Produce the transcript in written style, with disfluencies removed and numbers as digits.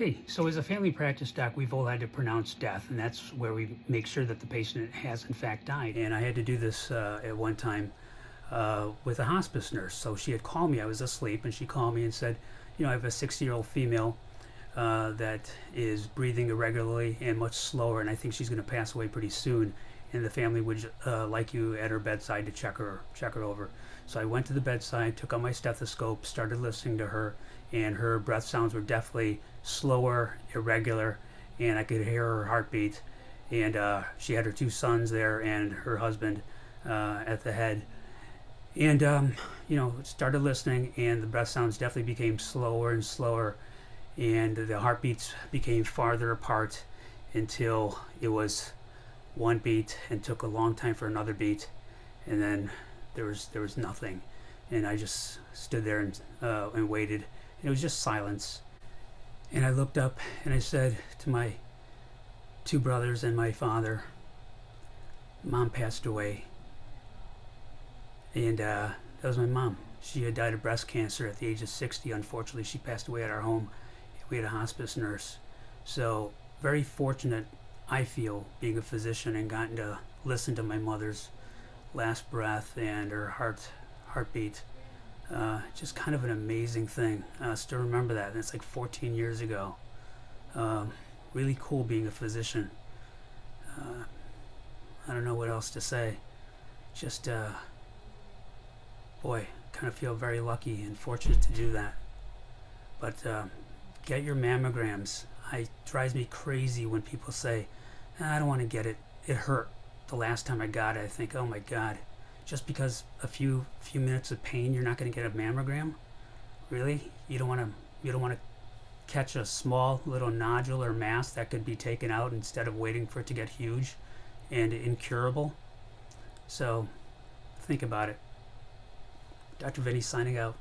Hey, so as a family practice doc, we've all had to pronounce death, and that's where we make sure that the patient has in fact died. And I had to do this at one time with a hospice nurse. So she had called me, I was asleep, and she called me and said, I have a 60-year-old female that is breathing irregularly and much slower, and I think she's going to pass away pretty soon. And the family would like you at her bedside to check her over. So I went to the bedside, took out my stethoscope, started listening to her, and her breath sounds were definitely slower, irregular, and I could hear her heartbeat. And she had her two sons there and her husband at the head. And started listening, and the breath sounds definitely became slower and slower, and the heartbeats became farther apart until it was one beat and took a long time for another beat, and then there was nothing, and I just stood there and waited, and it was just silence. And I looked up and I said to my two brothers and my father, "Mom passed away." And that was my mom. She had died of breast cancer at the age of 60. Unfortunately, she passed away at our home. We had a hospice nurse. So very fortunate, I feel, being a physician and gotten to listen to my mother's last breath and her heartbeat. Just kind of an amazing thing. Still remember that. And it's like 14 years ago. Really cool being a physician. I don't know what else to say. Just, boy, kind of feel very lucky and fortunate to do that. But get your mammograms. It drives me crazy when people say, "I don't want to get it. It hurt the last time I got it." I think, oh my God, just because a few minutes of pain, you're not going to get a mammogram? Really? You don't want to catch a small little nodule or mass that could be taken out instead of waiting for it to get huge and incurable? So think about it. Dr. Vinnie signing out.